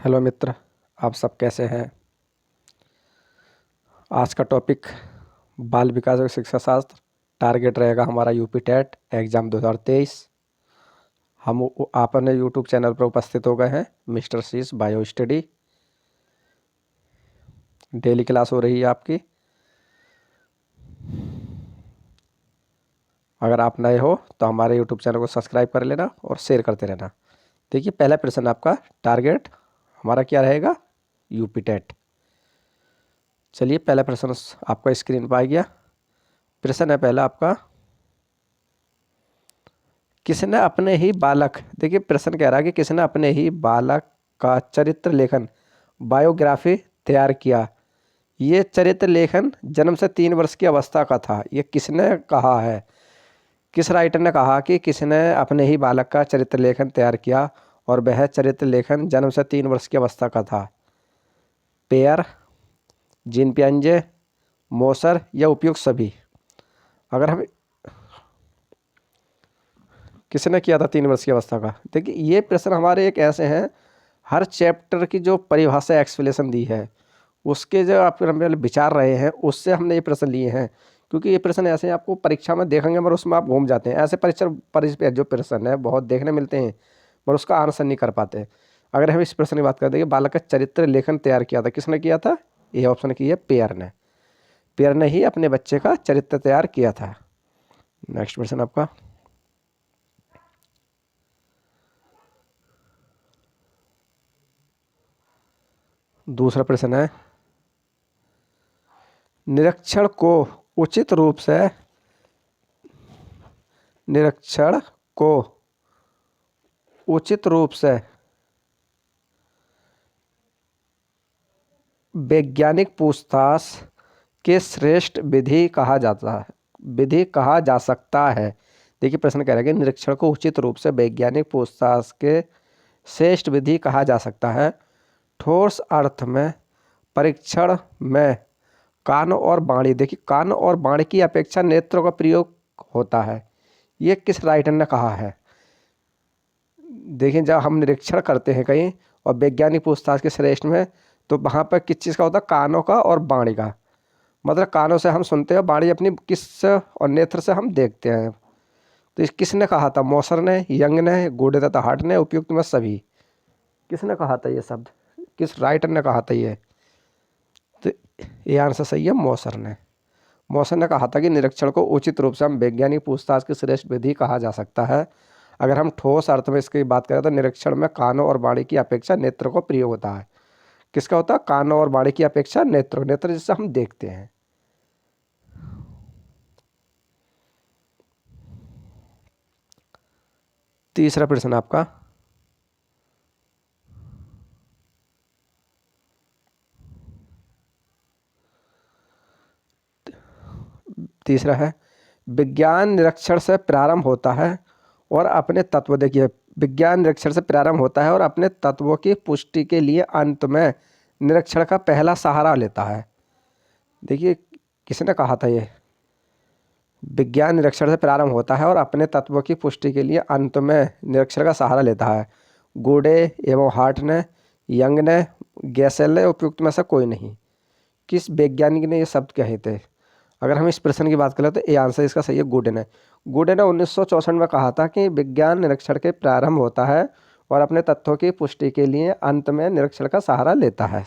Hello मित्र, आप सब कैसे हैं। आज का टॉपिक बाल विकास और शिक्षा शास्त्र। टारगेट रहेगा हमारा यूपी टेट एग्ज़ाम 2023। हम अपने यूट्यूब चैनल पर उपस्थित हो गए हैं। मिस्टर शीश बायो स्टडी डेली क्लास हो रही है आपकी। अगर आप नए हो तो हमारे यूट्यूब चैनल को सब्सक्राइब कर लेना और शेयर करते रहना। देखिए, पहला प्रश्न आपका टारगेट हमारा क्या रहेगा, यूपी टेट। चलिए, पहला प्रश्न आपका स्क्रीन पर आ गया। प्रश्न है पहला आपका, किसने अपने ही बालक, देखिए प्रश्न कह रहा है कि किसने अपने ही बालक का चरित्र लेखन बायोग्राफी तैयार किया। ये चरित्र लेखन जन्म से 3 वर्ष की अवस्था का था। ये किसने कहा है, किस राइटर ने कहा कि किसने अपने ही बालक का चरित्र लेखन तैयार किया और वह चरित्र लेखन जन्म से 3 वर्ष की अवस्था का था। पेयर, जीन पियाजे, मोसर या उपयुक्त सभी। अगर हम किसने किया था 3 वर्ष की अवस्था का, देखिए ये प्रश्न हमारे एक ऐसे हैं, हर चैप्टर की जो परिभाषा एक्सप्लेनेशन दी है उसके जो आप विचार रहे हैं उससे हमने ये प्रश्न लिए हैं। क्योंकि ये प्रश्न ऐसे हैं, आपको परीक्षा में देखेंगे मगर उसमें आप घूम जाते हैं। ऐसे परीक्षा जो प्रश्न है बहुत देखने मिलते हैं मगर उसका आंसर नहीं कर पाते। अगर हम इस प्रश्न की बात करते हैं कि बालक का चरित्र लेखन तैयार किया था, किसने किया था, ये ऑप्शन की है पेयर ने। पेयर ने ही अपने बच्चे का चरित्र तैयार किया था। नेक्स्ट प्रश्न आपका, दूसरा प्रश्न है, निरीक्षण को उचित रूप से निरीक्षण को उचित रूप से वैज्ञानिक पूछताछ के श्रेष्ठ विधि कहा जा सकता है। देखिए प्रश्न कह रहा है कि निरीक्षण को उचित रूप से वैज्ञानिक पूछताछ के श्रेष्ठ विधि कहा जा सकता है। ठोस अर्थ में परीक्षण में कान और बाणी, देखिए कान और बाणी की अपेक्षा नेत्रों का प्रयोग होता है। ये किस राइटर ने कहा है। देखिए जब हम निरीक्षण करते हैं कहीं और वैज्ञानिक पूछताछ के श्रेष्ठ में, तो वहाँ पर किस चीज़ का होता है, कानों का और बाणी का। मतलब कानों से हम सुनते हैं, बाणी अपनी किस और नेत्र से हम देखते हैं। तो इस किसने कहा था, मॉसर ने, यंग ने, गुडेता हार्ट ने, उपयुक्त में सभी। किसने कहा था ये शब्द, किस राइटर ने कहा था ये, तो ये आंसर सही है, मॉसर ने। मॉसर ने कहा था कि निरीक्षण को उचित रूप से हम वैज्ञानिक पूछताछ की श्रेष्ठ विधि कहा जा सकता है। अगर हम ठोस अर्थ में इसकी बात करें तो निरीक्षण में कानों और बाणी की अपेक्षा नेत्र को प्रयोग होता है। किसका होता है, कानों और बाणी की अपेक्षा नेत्र, नेत्र जिससे हम देखते हैं। तीसरा प्रश्न आपका, तीसरा है, विज्ञान निरीक्षण से प्रारंभ होता है और अपने तत्व, देखिए विज्ञान निरीक्षण से प्रारंभ होता है और अपने तत्वों की पुष्टि के लिए अंत में निरीक्षण का पहला सहारा लेता है। देखिए किसने कहा था ये, विज्ञान निरीक्षण से प्रारंभ होता है और अपने तत्वों की पुष्टि के लिए अंत में निरीक्षण का सहारा लेता है। गोडे एवं हार्ट ने, यंग ने, गैसेल ने, उपयुक्त में से कोई नहीं। किस वैज्ञानिक ने ये शब्द कहे थे। अगर हम इस प्रश्न की बात करें तो ये आंसर इसका सही है, गुडे ने। गुडे ने 1964 में कहा था कि विज्ञान निरीक्षण के प्रारंभ होता है और अपने तथ्यों की पुष्टि के लिए अंत में निरीक्षण का सहारा लेता है।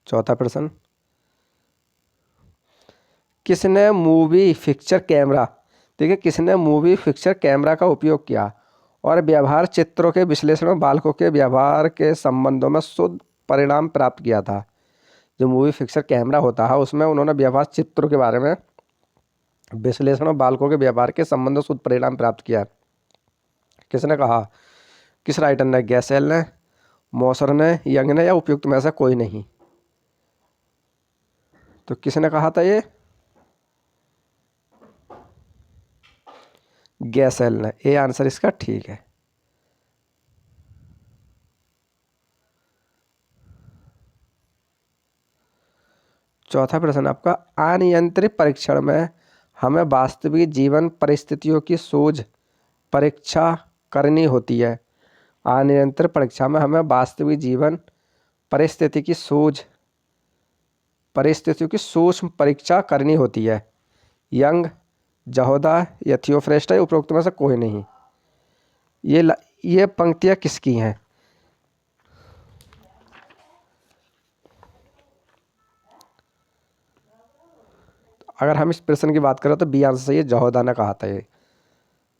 चौथा प्रश्न, किसने मूवी पिक्चर कैमरा, देखिए किसने मूवी पिक्चर कैमरा का उपयोग किया और व्यवहार चित्रों के विश्लेषण में बालकों के व्यवहार के संबंधों में शुद्ध परिणाम प्राप्त किया था। जो मूवी पिक्चर कैमरा होता है उसमें उन्होंने व्यवहार चित्रों के बारे में विश्लेषण और बालकों के व्यवहार के संबंध में शुद्ध परिणाम प्राप्त किया। किसने कहा, किस राइटर ने, गैसेल ने, मॉसर ने, यंग ने, या उपयुक्त में से कोई नहीं। तो किसने कहा था ये, गैसेल ने। ये आंसर इसका ठीक है। चौथा प्रश्न आपका, अनियंत्रित परीक्षण में हमें वास्तविक जीवन परिस्थितियों की सूझ परीक्षा करनी होती है। अनिरंतर परीक्षा में हमें वास्तविक जीवन परिस्थितियों की सूक्ष्म परीक्षा करनी होती है। यंग, जहोदा या थियोफ्रेस्ट है, उपरोक्त में से कोई नहीं। ये पंक्तियाँ किसकी हैं? अगर हम इस प्रश्न की बात करें तो बी आंसर सही है, जहोदा ने कहा था ये।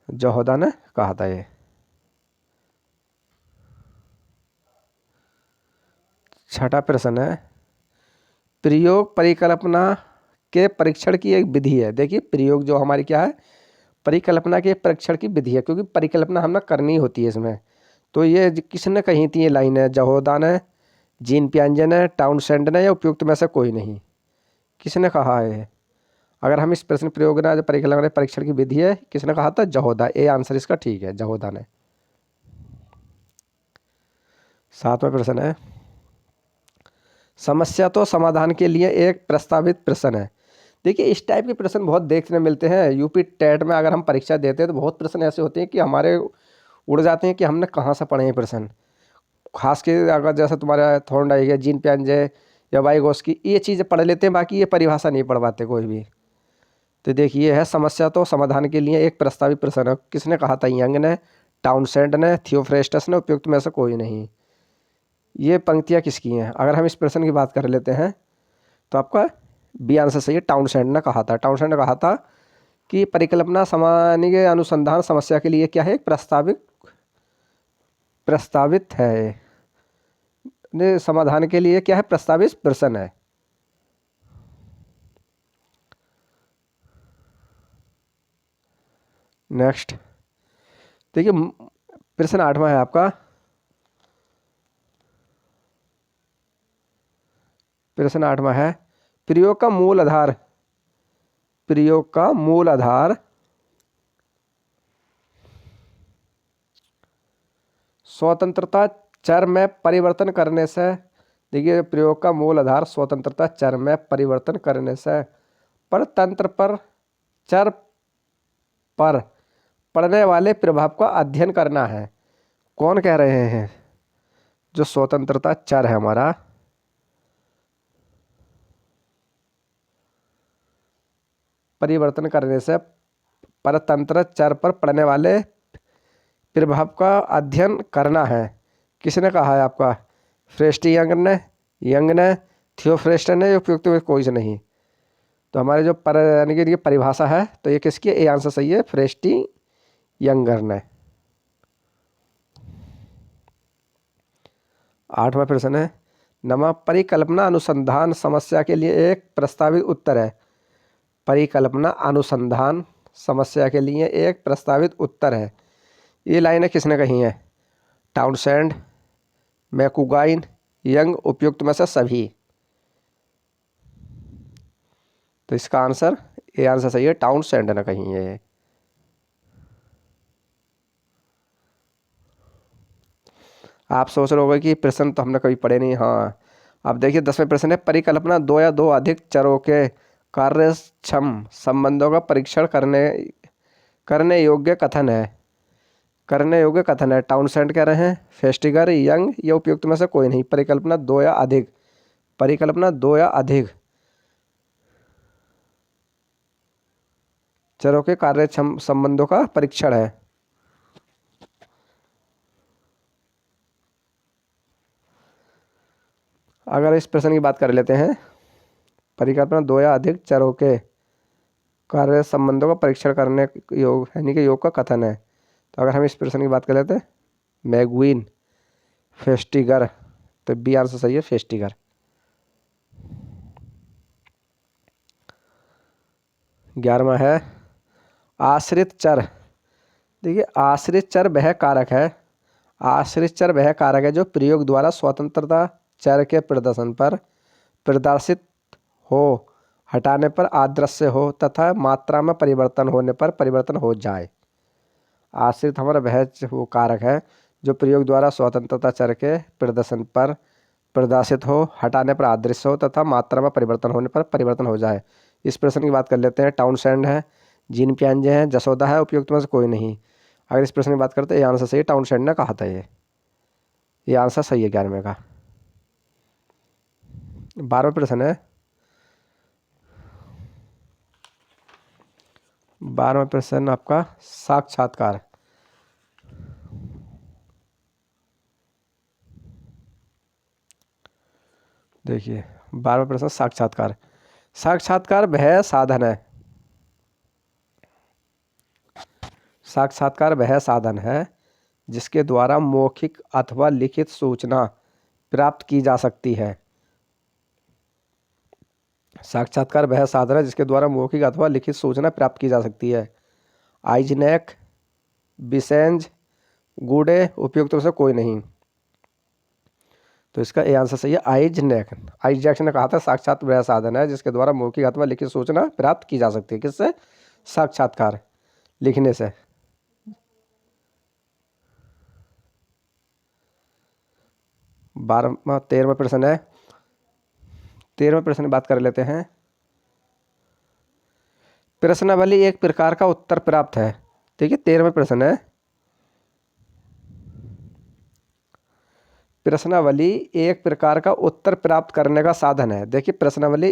जहोदा ने कहा था ये। छठा प्रश्न है, प्रयोग परिकल्पना के परीक्षण की एक विधि है। देखिए प्रयोग जो हमारी क्या है, परिकल्पना के परीक्षण की विधि है, क्योंकि परिकल्पना हमें करनी होती है इसमें। तो ये किसने कही थी ये लाइन है? जहोदा ने, जीन पियाजे ने, टाउनसेंड ने, या उपयुक्त में से कोई नहीं? किसने कहा है? अगर हम इस प्रश्न प्रयोग ना जो परिकल्पना के परीक्षण की विधि है, किसने कहा था? जहोदा। ए आंसर इसका ठीक है, जहोदा ने। सातवां प्रश्न है, समस्या तो समाधान के लिए एक प्रस्तावित प्रश्न है। देखिए इस टाइप के प्रश्न बहुत देखने मिलते हैं यूपी टेट में। अगर हम परीक्षा देते हैं तो बहुत प्रश्न ऐसे होते हैं कि हमारे उड़ जाते हैं कि हमने कहाँ से पढ़े हैं प्रश्न। खास के अगर जैसे तुम्हारा थॉर्नडाइक है, जीन पियाजे या वाइगोस्की, ये चीज़ें पढ़ लेते हैं, बाकी ये परिभाषा नहीं पढ़ पाते कोई भी। तो देखिए है, समस्या तो समाधान के लिए एक प्रस्तावित प्रश्न है। किसने कहा था? यंग ने, टाउनसेंड ने, थियोफ्रेस्टस ने, उपयुक्त में से कोई नहीं। ये पंक्तियाँ किसकी हैं? अगर हम इस प्रश्न की बात कर लेते हैं तो आपका बी आंसर सही है, टाउनसेंड ने कहा था। टाउनसेंड ने कहा था कि परिकल्पना सामान्य अनुसंधान समस्या के लिए क्या है? प्रस्तावित है। ने समाधान के लिए क्या है? प्रस्तावित प्रश्न है। नेक्स्ट देखिए प्रश्न 8वां है आपका। प्रश्न 8वां है, प्रयोग का मूल आधार स्वतंत्रता चर में परिवर्तन करने से। देखिए प्रयोग का मूल आधार स्वतंत्रता चर में परिवर्तन करने से परतंत्र पर चर पर पड़ने वाले प्रभाव का अध्ययन करना है। कौन कह रहे हैं? जो स्वतंत्रता चर है हमारा, परिवर्तन करने से परतंत्र चर पर पड़ने वाले प्रभाव का अध्ययन करना है। किसने कहा है आपका? फ्रेस्टी यंग ने, थियोफ्रेस्ट ने, उपयुक्त में कोई से नहीं। तो हमारे जो यानी कि परिभाषा है तो ये किसकी? ए आंसर सही है, फ्रेस्टी यंगर ने। 8वां प्रश्न है, नमा परिकल्पना अनुसंधान समस्या के लिए एक प्रस्तावित उत्तर है। परिकल्पना अनुसंधान समस्या के लिए एक प्रस्तावित उत्तर है। ये लाइनें किसने कही हैं? टाउनसेंड, मैकुगाइन, यंग, उपयुक्त में से सभी। तो इसका आंसर ए आंसर सही है, टाउनसेंड ने कही है। आप सोच रहे होगे कि प्रश्न तो हमने कभी पढ़े नहीं। हाँ, अब देखिए 10वें प्रश्न है, परिकल्पना दो या दो अधिक चरों के कार्यक्षम संबंधों का परीक्षण करने योग्य कथन है। टाउनसेंड कह रहे हैं, फेस्टिगर, यंग, या उपयुक्त में से कोई नहीं। परिकल्पना दो या अधिक चरों के कार्यक्षम संबंधों का परीक्षण है। अगर इस प्रश्न की बात कर लेते हैं, परिकल्पना दो या अधिक चरों के कार्य संबंधों का परीक्षण करने योग यानी कि योग का कथन है। तो अगर हम इस प्रश्न की बात कर लेते हैं, मैगुइन, फेस्टिगर, तो बी आंसर सही है, फेस्टिगर। 11वां है, आश्रित चर। देखिए आश्रित चर वह कारक है जो प्रयोग द्वारा स्वतंत्रता चर के प्रदर्शित हो, हटाने पर अदृश्य हो तथा मात्रा में परिवर्तन होने पर परिवर्तन हो जाए। आश्रित हमारा वह वो कारक है जो प्रयोग द्वारा स्वतंत्रता चर के प्रदर्शन पर प्रदर्शित हो, हटाने पर अदृश्य हो तथा मात्रा में परिवर्तन होने पर परिवर्तन हो जाए। इस प्रश्न की बात कर लेते हैं। टाउनशेंड है, जीन पियाजे हैं, जसोदा है, उपयुक्त में से कोई नहीं। अगर इस प्रश्न की बात करते हैं, ये आंसर सही है, टाउनशेंड ने कहा था ये आंसर सही है 11वें का। 12वां प्रश्न है, 12वां प्रश्न आपका साक्षात्कार। देखिए 12वां प्रश्न साक्षात्कार। साक्षात्कार वह साधन है, साक्षात्कार वह साधन है जिसके द्वारा मौखिक अथवा लिखित सूचना प्राप्त की जा सकती है। साक्षात्कार वह साधन है जिसके द्वारा मौखिक अथवा लिखित सूचना प्राप्त की जा सकती है। आइजनेक, बिसेंज, गुडे, उपयुक्त में से कोई नहीं। तो इसका ए आंसर सही है, आइजनेक। आइजैक ने कहा था साक्षात वह साधन है जिसके द्वारा मौखिक अथवा लिखित सूचना प्राप्त की जा सकती है। किससे? साक्षात्कार, लिखने से। 13वां प्रश्न है, 13वें प्रश्न की बात कर लेते हैं। प्रश्नावली एक प्रकार का उत्तर प्राप्त है। ठीक है, 13वां प्रश्न है, प्रश्नावली एक प्रकार का उत्तर प्राप्त करने का साधन है। देखिए प्रश्नावली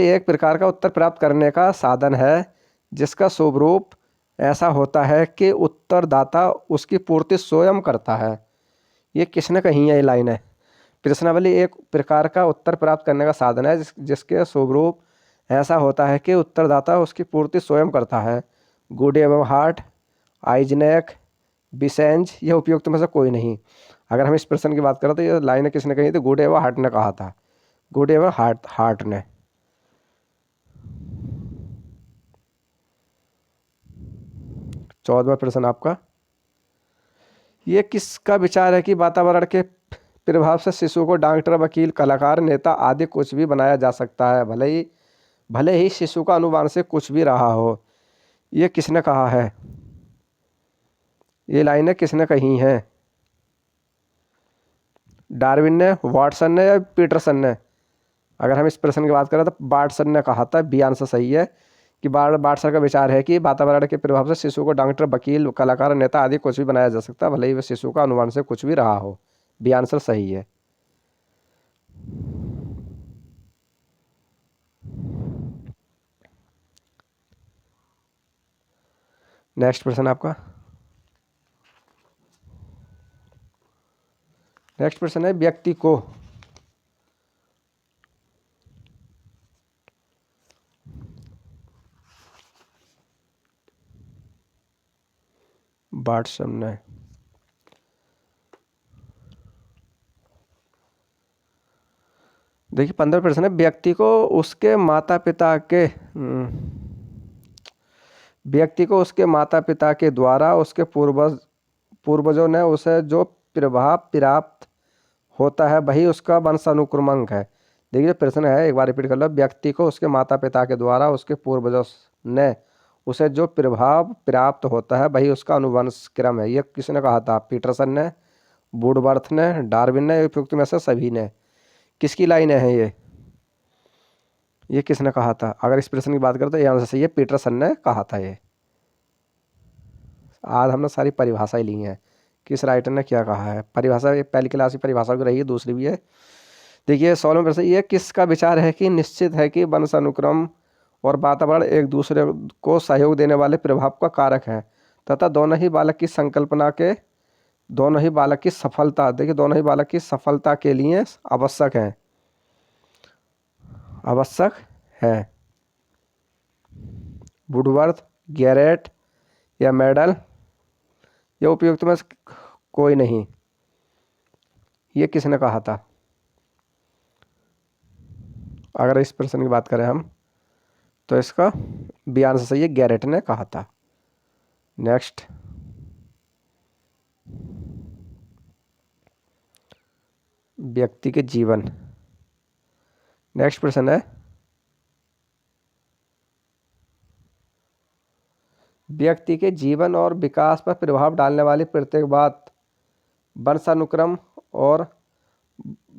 एक प्रकार का उत्तर प्राप्त करने का साधन है जिसका स्वरूप ऐसा होता है कि उत्तरदाता उसकी पूर्ति स्वयं करता है। ये किसने कही है ये लाइन है? प्रश्नावली एक प्रकार का उत्तर प्राप्त करने का साधन है जिसके स्वरूप ऐसा होता है कि उत्तरदाता उसकी पूर्ति स्वयं करता है। गुड एवं हार्ट, आइजनेक, बिसेंज, यह उपयुक्त में से कोई नहीं। अगर हम इस प्रश्न की बात करें तो ये लाइन किसने कही थी? गुड एवं हार्ट ने कहा था। गुड एवं हार्ट ने। 14वां प्रश्न आपका, ये किसका विचार है कि वातावरण के प्रभाव से शिशु को डॉक्टर, वकील, कलाकार, नेता आदि कुछ भी बनाया जा सकता है, भले ही शिशु का अनुमान से कुछ भी रहा हो। ये किसने कहा है? ये लाइनें किसने कही हैं? डार्विन ने, वाटसन ने या पीटरसन ने? अगर हम इस प्रश्न की बात करें तो वाटसन ने कहा था। बी आंसर सही है कि वाटसन का विचार है कि वातावरण के प्रभाव से शिशु को डॉक्टर, वकील, कलाकार, नेता आदि कुछ भी बनाया जा सकता है, भले ही वह शिशु का अनुमान से कुछ भी रहा हो। बी आंसर सही है। नेक्स्ट प्रश्न आपका, नेक्स्ट प्रश्न है, व्यक्ति को वाटसन ने, देखिए 15 प्रश्न है, व्यक्ति को उसके माता पिता के द्वारा उसके पूर्वजों ने उसे जो प्रभाव प्राप्त होता है वही उसका वंशानुक्रमांक है। देखिए प्रश्न है, एक बार रिपीट कर लो। व्यक्ति को उसके माता पिता के द्वारा उसके पूर्वजों ने उसे जो प्रभाव प्राप्त होता है वही उसका अनुवंश क्रम है। ये किसने कहा था? पीटरसन ने, वुडवर्थ ने, डार्विन ने, उपयुक्त में से सभी ने। किसकी लाइन है ये किसने कहा था? अगर इस प्रश्न की बात करें तो ये आंसर सही है, पीटरसन ने कहा था। ये आज हमने सारी परिभाषाएं ली हैं, किस राइटर ने क्या कहा है। परिभाषा पहली क्लास की परिभाषा भी रही है, दूसरी भी है। देखिए 16वां प्रश्न, ये किसका विचार है कि निश्चित है कि वंशानुक्रम और वातावरण एक दूसरे को सहयोग देने वाले प्रभाव का कारक है तथा दोनों ही बालक की सफलता, देखिए दोनों ही बालक की सफलता के लिए आवश्यक है। वुडवर्थ, गैरेट या मेडल, ये उपयुक्त में कोई नहीं। ये किसने कहा था? अगर इस प्रश्न की बात करें हम तो इसका बी आंसर सही है, गैरेट ने कहा था। नेक्स्ट, व्यक्ति के जीवन। नेक्स्ट प्रश्न है, व्यक्ति के जीवन और विकास पर प्रभाव डालने वाली प्रत्येक बात वंशानुक्रम और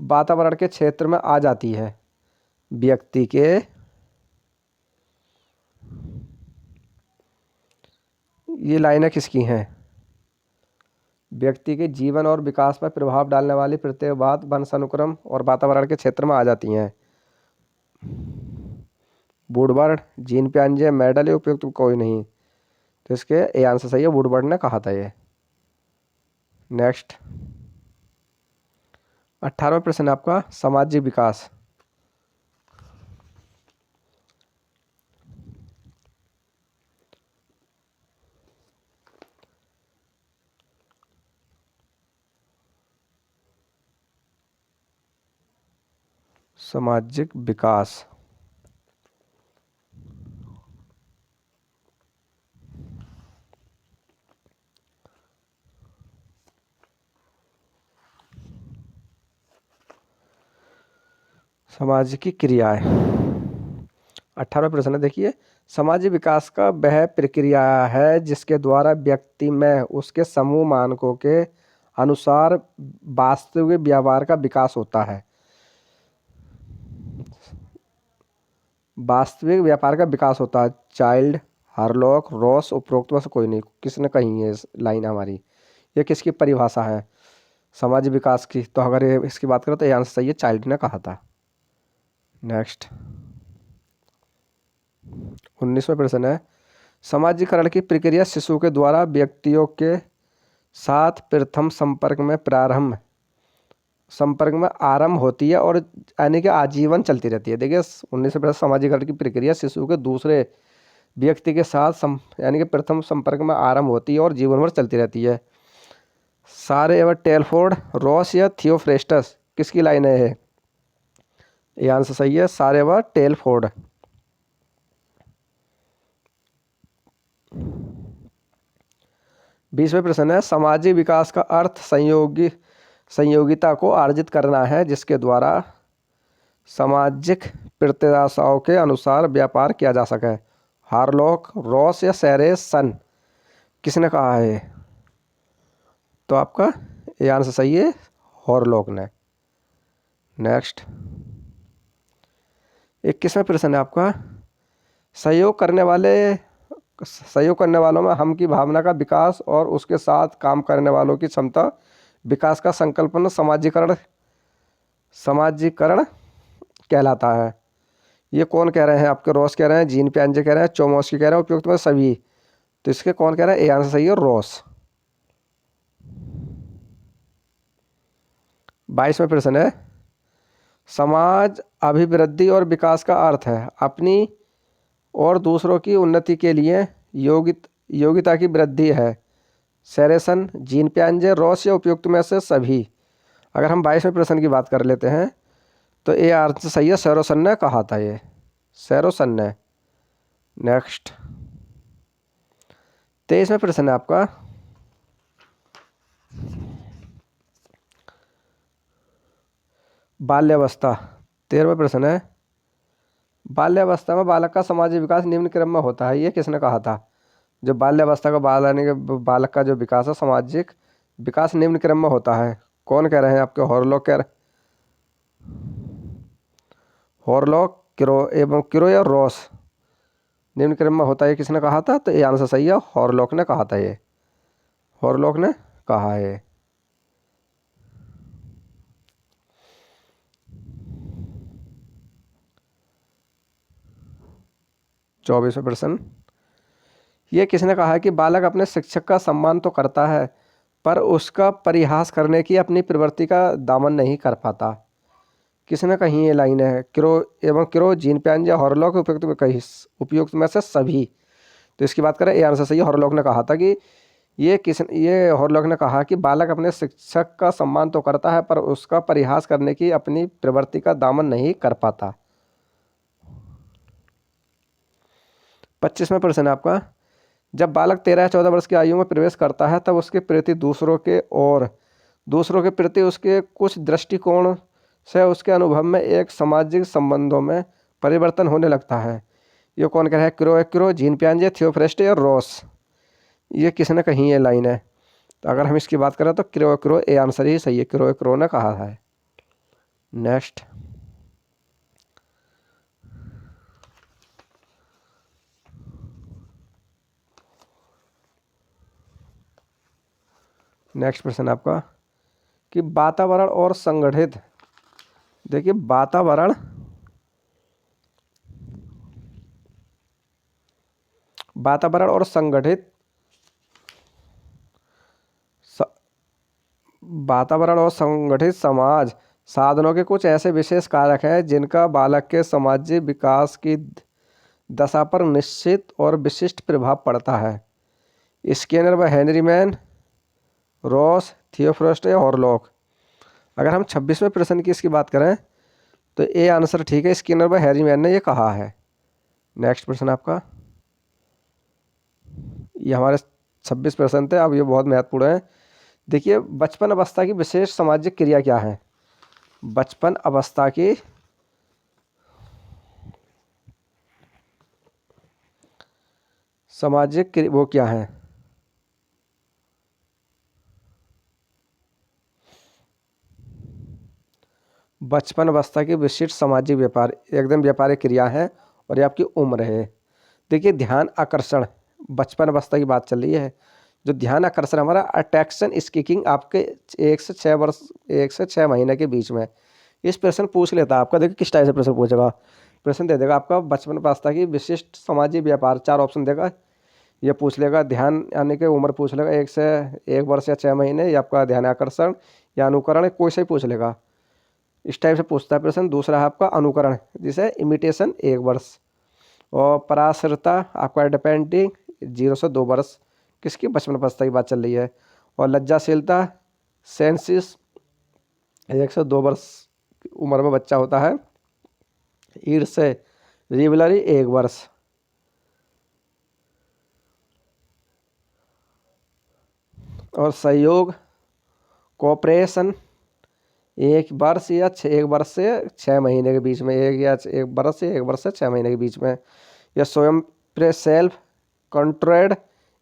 वातावरण के क्षेत्र में आ जाती है। व्यक्ति के ये लाइनें किसकी हैं? व्यक्ति के जीवन और विकास पर प्रभाव डालने वाली प्रत्येक बात वंश अनुक्रम और वातावरण के क्षेत्र में आ जाती हैं। वुडवर्ड, जीन पियाजे, मेंडल, उपयुक्त कोई नहीं। तो इसके ए आंसर सही है, वुडवर्ड ने कहा था ये। नेक्स्ट 18वां प्रश्न आपका सामाजिक विकास। सामाजिक विकास समाज की क्रियाएं। 18वां प्रश्न है, देखिए सामाजिक विकास का वह प्रक्रिया है जिसके द्वारा व्यक्ति में उसके समूह मानकों के अनुसार वास्तविक व्यवहार का विकास होता है। वास्तविक व्यापार का विकास होता है। चाइल्ड, हार्लॉक, रॉस, उपरोक्त में से कोई नहीं। किसने कही है इस लाइन हमारी? ये किसकी परिभाषा है समाज विकास की? तो अगर ये इसकी बात करें तो ये आंसर सही है, चाइल्ड ने कहा था। नेक्स्ट 19वां प्रश्न है, समाजीकरण की प्रक्रिया शिशु के द्वारा व्यक्तियों के साथ प्रथम संपर्क में आरंभ होती है और यानी कि आजीवन चलती रहती है। देखिए 19वां प्रश्न, समाजीकरण की प्रक्रिया शिशु के दूसरे व्यक्ति के साथ यानी कि प्रथम संपर्क में आरंभ होती है और जीवन भर चलती रहती है। सारे एवर टेलफोर्ड, रॉस या थियोफ्रेस्टस, किसकी लाइन है ये? ये आंसर सही है, सारे एवर टेलफोर्ड। 20वां प्रश्न है, सामाजिक विकास का अर्थ संयोगिता को अर्जित करना है जिसके द्वारा सामाजिक प्रत्याशाओं के अनुसार व्यापार किया जा सके। हार्लॉक, रॉस या सैरेसन, किसने कहा है? तो आपका ये आंसर सही है, हॉरलॉक ने। नेक्स्ट 21वां प्रश्न है आपका, सहयोग करने वालों में हम की भावना का विकास और उसके साथ काम करने वालों की क्षमता विकास का संकल्पन समाजीकरण कहलाता है। ये कौन कह रहे हैं आपके? रॉस कह रहे हैं, जीन पियाजे कह रहे हैं, चोमस्की कह रहे हैं, उपयुक्त में सभी। तो इसके कौन कह रहे हैं? ए आंसर सही है, रॉस। 22वां प्रश्न है, समाज अभिवृद्धि और विकास का अर्थ है अपनी और दूसरों की उन्नति के लिए योग्यता की वृद्धि है। सैरेसन, जीन पियाजे, रॉस या उपयुक्त में से सभी। अगर हम 22वें प्रश्न की बात कर लेते हैं तो ये आंसर सही है, सैरोसन ने कहा था ये, सैरोसन ने। नेक्स्ट 23वां प्रश्न है आपका, बाल्यावस्था। 13वां प्रश्न है, बाल्यावस्था में बालक का सामाजिक विकास निम्न क्रम में होता है। ये किसने कहा था? जो बाल्यावस्था का बालक का जो विकास है, सामाजिक विकास निम्न क्रम में होता है। कौन कह रहे हैं आपके? हॉरलॉक, क्रो या रॉस, निम्न क्रम में होता है, किसने कहा था? तो ये आंसर सही है, हॉरलॉक ने कहा था ये, हॉरलॉक ने कहा है। 24वां प्रश्न, ये किसने कहा है कि बालक अपने शिक्षक का सम्मान तो करता है पर उसका परिहास करने की अपनी प्रवृत्ति का दामन नहीं कर पाता? किसने कही ये लाइन है? क्रो, जीन पियाजे, हॉरलॉक, उपयुक्त में से सभी। तो इसकी बात करें, ये आंसर सही है, हॉरलॉक ने कहा था कि ये हॉरलॉक ने कहा कि बालक अपने शिक्षक का सम्मान तो करता है पर उसका परिहास करने की अपनी प्रवृत्ति का दामन नहीं कर पाता। 25वां प्रश्न है आपका, जब बालक 13 या 14 वर्ष की आयु में प्रवेश करता है तब उसके प्रति दूसरों के प्रति उसके कुछ दृष्टिकोण से उसके अनुभव में एक सामाजिक संबंधों में परिवर्तन होने लगता है। ये कौन कह रहा है? क्रो, जीन पियाजे, थियोफ्रेस्टस या रॉस, ये किसने कही ये लाइन है? तो अगर हम इसकी बात करें तो क्रो ए आंसर ही सही है, क्रो ने कहा है। नेक्स्ट नेक्स्ट प्रश्न आपका कि वातावरण और संगठित, देखिए वातावरण और संगठित वातावरण और संगठित समाज साधनों के कुछ ऐसे विशेष कारक हैं जिनका बालक के सामाजिक विकास की दशा पर निश्चित और विशिष्ट प्रभाव पड़ता है। स्किनर व हेनरी मैन, रॉस, थियोफ्रस्ट या हॉरलॉक। अगर हम 26वें प्रश्न की इसकी बात करें तो ए आंसर ठीक है, स्किनर व हेनरी मैन ने ये कहा है। नेक्स्ट प्रश्न आपका, ये हमारे 26 प्रश्न थे, अब ये बहुत महत्वपूर्ण है। देखिए बचपन अवस्था की विशेष सामाजिक क्रिया क्या है। बचपन अवस्था की सामाजिक वो क्या है। बचपन अवस्था की विशिष्ट सामाजिक व्यापार एकदम व्यापारिक क्रिया है और ये आपकी उम्र है। देखिए ध्यान आकर्षण, बचपन अवस्था की बात चल रही है। जो ध्यान आकर्षण हमारा अट्रैक्शन स्पीकिंग आपके 1 से 6 महीने के बीच में। इस प्रश्न पूछ लेता है आपका, देखिए किस टाइप से प्रश्न पूछेगा। प्रश्न दे देगा आपका बचपन अवस्था की विशिष्ट सामाजिक व्यापार, 4 ऑप्शन देगा। ये पूछ लेगा ध्यान यानी कि उम्र पूछ लेगा 1 वर्ष या 6 महीने, या आपका ध्यान आकर्षण या अनुकरण, कोई से ही पूछ लेगा। इस टाइप से पूछता है प्रश्न। दूसरा है आपका अनुकरण, जिसे इमिटेशन 1 वर्ष, और पराश्रयता आपका डिपेंडिंग 0 से 2 वर्ष, किसकी बचपन अवस्था की बात चल रही है। और लज्जाशीलता सेंसिस 1 से 2 वर्ष की उम्र में बच्चा होता है। ईर्ष से रिवलरी 1 वर्ष। और सहयोग कोऑपरेशन 1 वर्ष या 1 वर्ष से 6 महीने के बीच में, 1 वर्ष से 1 वर्ष से 6 महीने के बीच में। या स्वयं सेल्फ कंट्रोल्ड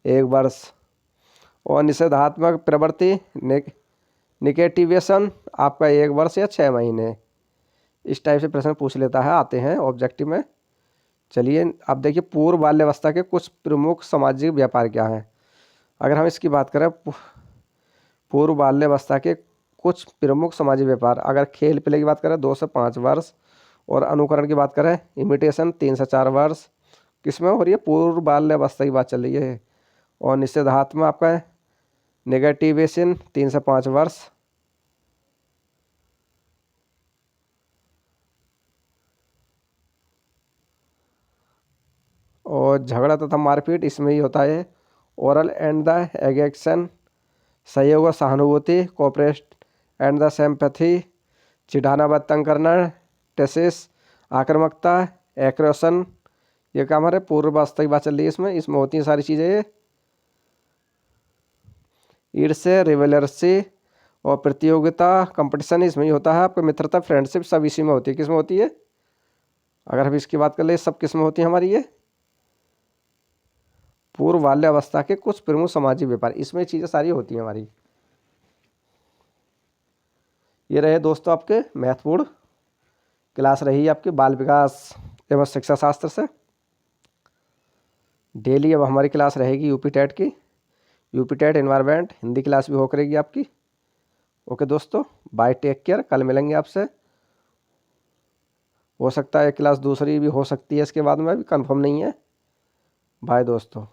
1 वर्ष। और निषेधात्मक प्रवृत्ति निगेटिवेशन आपका 1 वर्ष या 6 महीने। इस टाइप से प्रश्न पूछ लेता है, आते हैं ऑब्जेक्टिव में। चलिए अब देखिए पूर्व बाल्यावस्था के कुछ प्रमुख सामाजिक व्यापार क्या हैं। अगर हम इसकी बात करें पूर्व बाल्यावस्था के कुछ प्रमुख सामाजिक व्यापार, अगर खेल प्ले की बात करें 2 से 5 वर्ष, और अनुकरण की बात करें इमिटेशन 3 से 4 वर्ष, किसमें हो रही है, पूर्व बाल्यावस्था की बात चल रही है। और निषेधात्मक आपका है नेगेटिवेशन 3 से 5 वर्ष। और झगड़ा तथा मारपीट इसमें ही होता है। ओरल एंड द एग्रेशन सहयोग और सहानुभूति, कोऑपरेट एंड द सिंपैथी चिढ़ाना व तंग करना, टेसिस आक्रामकता, एक्रोशन, ये काम हमारे पूर्वावस्था की बात चल रही है। इसमें होती हैं सारी चीज़ें ये। ईर्ष्या रिवेलर्सी और प्रतियोगिता कंपटीशन इसमें ही होता है। आपको मित्रता फ्रेंडशिप सब इसी में होती है। किसमें होती है, अगर हम इसकी बात कर ले सब किसमें होती है हमारी ये पूर्व बाल्यावस्था के कुछ प्रमुख सामाजिक व्यापार, इसमें चीज़ें सारी होती हैं हमारी। ये रहे दोस्तों आपके महत्वपूर्ण क्लास रही आपके बाल विकास एवं शिक्षा शास्त्र से। डेली अब हमारी क्लास रहेगी यूपी टेट की, UP TET environment Hindi class भी हो करेगी आपकी। ओके दोस्तों, बाय, टेक केयर। कल मिलेंगे आपसे। हो सकता है क्लास दूसरी भी हो सकती है इसके बाद में, अभी कंफर्म नहीं है। बाय दोस्तों।